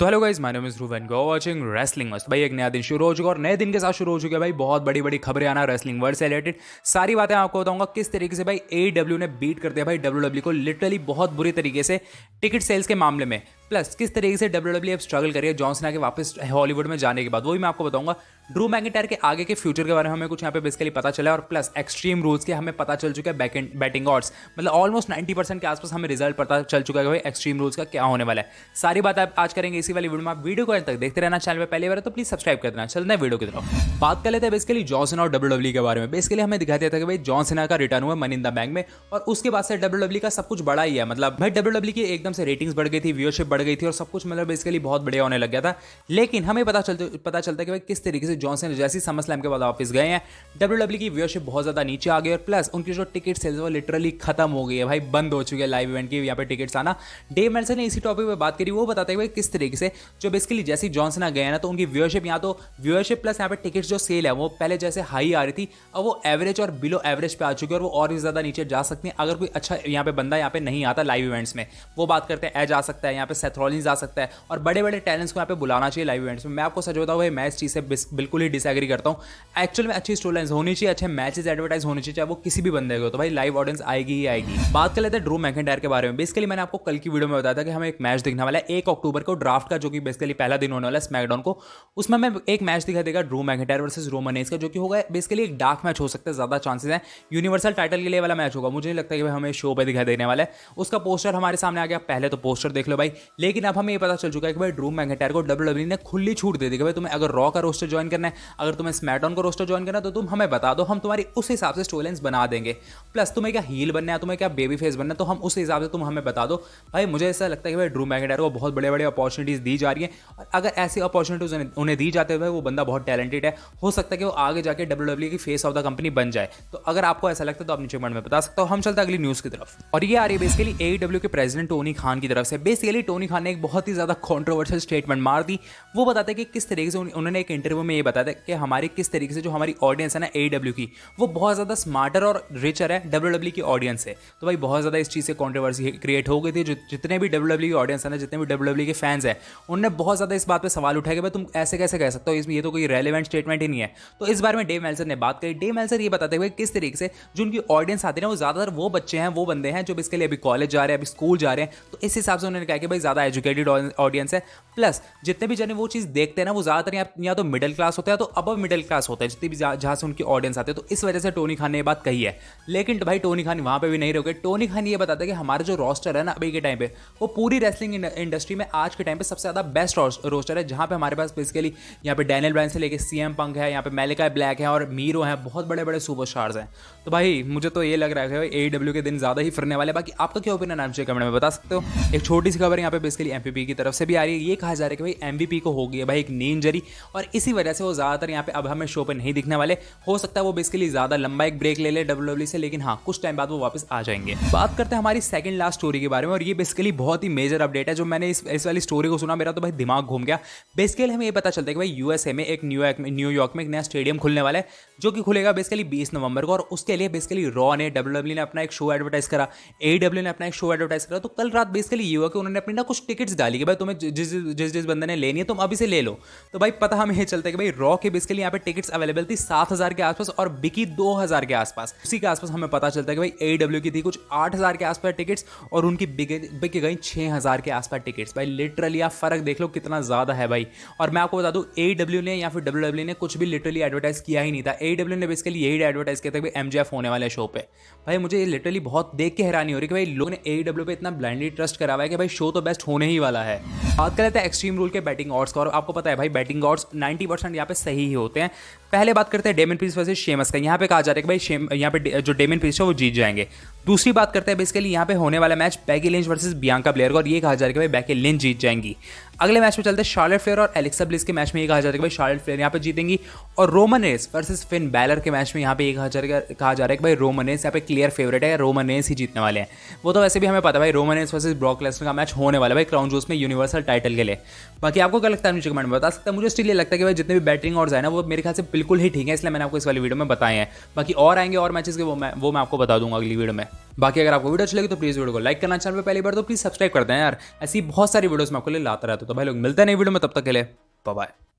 तो hello guys, my name is Dhruv and go watching wrestling मस्त। भाई एक नया दिन शुरू हो चुका और नए दिन के साथ शुरू हो चुके हैं भाई बहुत बड़ी बड़ी खबरें आना रेसलिंग वर्ल्ड से रिलेटेड। सारी बातें आपको बताऊंगा किस तरीके से भाई AEW ने बीट कर दिया भाई WWE को लिटरली बहुत बुरी तरीके से टिकट सेल्स के मामले में। प्लस किस तरीके से WWE अब स्ट्रगल कर रही है जॉन सीना के वापस हॉलीवुड में जाने के बाद, वो भी मैं आपको बताऊंगा। ड्रू मैकिंटायर के आगे के फ्यूचर के बारे में हमें कुछ यहाँ पे बेसिकली पता चला है और प्लस एक्सट्रीम रूल्स के हमें पता चल चुका है बैटिंग ऑड्स, मतलब ऑलमोस्ट 90% के आसपास हमें रिजल्ट पता चल चुका है भाई एक्सट्रीम रूल्स का क्या होने वाला है। सारी बात आप आज करेंगे इसी वाली वीडियो में। आप वीडियो को अंत तक देखते रहना, चैनल पे पहली बार है तो प्लीज सब्सक्राइब कर देना। चलते हैं वीडियो की तरफ। बात कर लेते हैं बेसिकली जॉन सीना और WWE के बारे में। बेसिकली हमें दिखा दिया था कि भाई जॉन सीना का रिटर्न हुआ मनी इन द बैंक में और उसके बाद से WWE का सब कुछ बड़ा ही है। मतलब भाई WWE की एकदम से रेटिंग्स बढ़ गई थी, व्यूअरशिप बढ़ गई थी और सब कुछ मतलब बेसिकली बहुत बढ़िया होने लग गया था। लेकिन हमें पता चलता है कि भाई किस तरीके से जॉन सीना जैसी SummerSlam के बाद वापस गए हैं, WWE की व्यूअरशिप बहुत ज्यादा नीचे आ गई और प्लस उनकी जो टिकट सेल्स वो लिटरली खत्म हो गई है भाई, बंद हो चुकी है लाइव इवेंट की यहाँ पे टिकट्स आना। डेव मेल्सर ने इसी टॉपिक पे बात करी, वो बताते हैं भाई किस तरीके से जो बेसिकली जैसी जॉन सीना गए ना तो उनकी व्यूअरशिप यहाँ तो व्यूअरशिप प्लस यहाँ पे टिकट्स जो सेल है वो पहले जैसे हाई आ रही थी, अब वो एवरेज और बिलो एवरेज पे आ चुकी है और वो और भी ज्यादा नीचे जा सकती है अगर कोई अच्छा यहाँ पे बंदा यहाँ पे नहीं आता लाइव इवेंट्स में। वो बात करते हैं एज आ सकता है, यहाँ पे सेथ रॉलिंस आ सकता है और बड़े बड़े टैलेंट्स को यहाँ पे बुलाना चाहिए लाइव इवेंट्स में। मैं आपको सच बताऊं भाई मैं इस चीज से बिल्कुल ही डिसएग्री करता हूँ। एक्चुअल में अच्छी स्टोरी लाइन्स होनी चाहिए, अच्छे मैचेस एडवर्टाइज होने चाहिए, चाहे वो किसी भी बंदे को, तो भाई लाइव ऑडियंस आएगी ही आएगी। बात कर लेते हैं ड्रू मैकिंटायर के बारे में। बेसिकली मैंने आपको कल की वीडियो में बताया था कि हमें एक मैच दिखने वाला है 1 अक्टूबर को ड्राफ्ट का, जो कि बेसिकली पहला दिन होने वाला है स्मैकडाउन को। उसमें हमें एक मैच दिखा देगा Drew McIntyre versus Roman Reigns का, जो कि होगा बेसिकली एक डार्क मैच हो सकता है, ज्यादा चांसेस हैं यूनिवर्सल टाइटल के लिए वाला मैच होगा। मुझे नहीं लगता कि भाई हमें शो पे दिखाई देने वाला है। उसका पोस्टर हमारे सामने आ गया, पहले तो पोस्टर देख लो भाई। लेकिन अब हमें ये पता चल चुका है कि भाई ड्रू मैकिंटायर को WWE ने खुली छूट दे दी कि भाई तुम्हें अगर रॉ का रोस्टर ज्वाइन करना है, अगर तुम्हें स्मैकडाउन का रोस्टर ज्वाइन करना है तो तुम हमें बता दो, हम तुम्हारी उस हिसाब से स्टोरी लाइन्स बना देंगे। प्लस तुम्हें क्या हील बनना है, तुम्हें क्या बेबी फेस बनना है, तो हम उस हिसाब से तुम हमें बता दो। भाई मुझे ऐसा लगता है कि भाई ड्रू मैकिंटायर को बहुत बड़े बड़े अपॉर्चुनिटीज दी जा रही है और अगर ऐसी अपॉर्चुनिटीज उन्हें दी जाते हुए वो बंदा बहुत टैलेंटेड है, हो सकता है कि वो आगे जाके WWE की फेस ऑफ द कंपनी बन जाए। तो अगर आपको ऐसा लगता है तो आप नीचे कमेंट में बता सकते हो। हम चलते हैं अगली न्यूज की तरफ और ये आ रही है बेसिकली AEW के प्रेसिडेंट टोनी खान की तरफ से। बेसिकली टोनी खान ने एक बहुत ही ज्यादा कॉन्ट्रोवर्शियल स्टेटमेंट मार दी। वो बताते हैं कि किस तरीके से उन्होंने एक इंटरव्यू में ये बताया कि हमारी किस तरीके से जो हमारी ऑडियंस है ना AEW की, वो बहुत ज्यादा स्मार्टर और रिचर है WWE की ऑडियंस से। तो भाई बहुत ज्यादा इस चीज से कॉन्ट्रोवर्सी क्रिएट हो गई थी। जितने भी WWE की ऑडियंस है ना, जितने भी WWE के फैंस हैं, उन्होंने बहुत ज्यादा इस बात पे सवाल उठाया कि भाई तुम ऐसे कैसे कह सकते हो, इसमें ये तो कोई रेलेवेंट स्टेटमेंट ही नहीं है। तो इस बारे में डेव मेल्सर ने बात करी। डेव मेल्सर ये बताते हुए किस तरीके से जो उनकी ऑडियंस आती है ना वो ज्यादातर वो बच्चे हैं, वो बंदे हैं जो इसके लिए अभी कॉलेज जा रहे हैं, अभी स्कूल जा रहे हैं। तो इस हिसाब से उन्होंने कहा कि भाई ज्यादा एजुकेटेड ऑडियंस है। प्लस जितने भी जने वो चीज देखते हैं ना वो ज्यादातर या तो मिडिल क्लास होता है तो अबव मिडिल क्लास होता है, जितनी भी जहां से उनकी ऑडियंस आती है। तो इस वजह से टोनी खान ने ये बात कही है। लेकिन भाई टोनी खान वहां पे भी नहीं रुके। टोनी खान ये बताते हैं कि हमारा जो रोस्टर है ना अभी के टाइम पे, वो पूरी रेसलिंग इंडस्ट्री में आज के टाइम पे सबसे ज्यादा बेस्ट रोस्टर है, जहां पे हमारे पास बेसिकली यहाँ पे डैनियल ब्रायन से लेके CM पंक है, यहाँ पे मेलिका ब्लैक है और मीरो है, बहुत बड़े बड़े सुपरस्टार्स हैं। तो भाई मुझे तो ये लग रहा है कि AEW के दिन ज्यादा ही फिरने वाले। बाकी आपका क्या ओपिनियन है मुझे कमेंट में बता सकते हो। एक छोटी सी खबर यहाँ पे बेसिकली MVP की तरफ से भी आ रही है। ये कहा जा रहा है कि भाई MVP को हो गई है भाई एक नी इंजरी और इसी वजह से वो ज्यादातर यहाँ पे अब हमें शो पे नहीं दिखने वाले। हो सकता है वो बेसिकली ज्यादा लंबा एक ब्रेक ले ले WWE से, लेकिन हाँ कुछ टाइम बाद वो वापस आ जाएंगे। बात करते हैं हमारी सेकंड लास्ट स्टोरी के बारे में और ये बेसिकली बहुत ही मेजर अपडेट है। जो मैंने इस वाली स्टोरी को सुना मेरा तो भाई दिमाग घूम गया। बेसिकली हमें ये पता चलता है कि भाई USA में एक न्यूयॉर्क में एक नया स्टेडियम खुलने वाला है, जो कि खुलेगा बेसिकली 20 नवंबर को। और उसके लिए बेसिकली रॉ ने, WWE ने अपना एक शो एडवर्टाइज करा, AEW ने अपना एक शो एडवर्टाइज करा। तो कल रात बेसिकली ये हुआ कि उन्होंने अपनी ना कुछ टिकट्स डाली कि भाई तुम्हें जिस बंदे ने लेनी है तुम अभी से ले लो। तो भाई पता हमें ये चलता है कि भाई रॉ के बेसिकली यहाँ पे टिकट्स अवेलेबल थी 7,000 के आसपास और बिकी 2,000 के आसपास। उसी के आसपास हमें पता चलता है कि भाई AEW की थी कुछ 8,000 के आसपास टिकट्स और उनकी बिक गई 6,000 के आसपास टिकट्स। भाई लिटरली आप फर्क देख लो कितना ज्यादा है भाई। और मैं आपको बता दूं AEW ने या फिर WWE ने कुछ भी लिटरली एडवर्टाइज किया ही नहीं था। AEW ने बेसिकली यही एडवर्टाइज किया था कि MJF होने वाले शो पे। भाई मुझे ये लिटरली बहुत देख के हैरानी हो रही है कि भाई लोगों ने AEW पे इतना ब्लाइंडली ट्रस्ट करा हुआ है कि भाई शो तो बेस्ट होने ही वाला है। बात कर लेते हैं एक्सट्रीम रूल के बैटिंग ऑड्स का और आपको पता है भाई बैटिंग ऑड्स 90% यहाँ पे सही ही होते हैं। पहले बात करते हैं डेमन प्रीस्ट वर्सेस शेमस का। यहाँ पे कहा जा रहा है कि भाई यहाँ पे जो डेमन प्रीस्ट है वो जीत जाएंगे। दूसरी बात करते हैं बेसिकली यहाँ पे होने वाला match Becky Lynch versus Bianca Blair का और ये कहा जा रहा है कि भाई बैकी लिंच जीत जाएंगी। अगले मैच में चलते हैं शार्लेट फ्लेयर और एलेक्सा ब्लिस के मैच में ये कहा जा रहा है कि भाई शार्लेट फ्लेयर यहाँ पे जीतेंगी। और Roman Reigns versus Finn Balor के मैच में यहाँ पे ये कहा जा रहा है कि भाई रोमन रेंस यहाँ पे क्लियर फेवरेट है, रोमन रेंस ही जीतने वाले हैं। वो तो वैसे भी हमें पता है भाई Roman Reigns versus Brock Lesnar का मैच होने वाला है भाई क्राउन जूस में यूनिवर्सल टाइटल के लिए। बाकी आपको क्या लगता है मुझे कमेंट में बता सकते हैं। मुझे स्टिल ये लगता है कि भाई जितने भी बैटिंग ऑड्स है ना वो मेरे ख्याल से बिल्कुल ही ठीक है, इसलिए मैंने आपको इस वाली वीडियो में बताए हैं। बाकी और आएंगे और मैचेस के, वो मैं आपको बता दूंगा अगली वीडियो में। बाकी अगर आपको वीडियो अच्छी लगी तो प्लीज़ वीडियो को लाइक करना, चैनल पे पहली बार तो प्लीज़ सब्सक्राइब करते हैं यार, ऐसी बहुत सारी वीडियोस मैं आपको लिए लाता रहता हूँ। तो भाई लोग मिलते हैं नई वीडियो में, तब तक के लिए बाय बाय।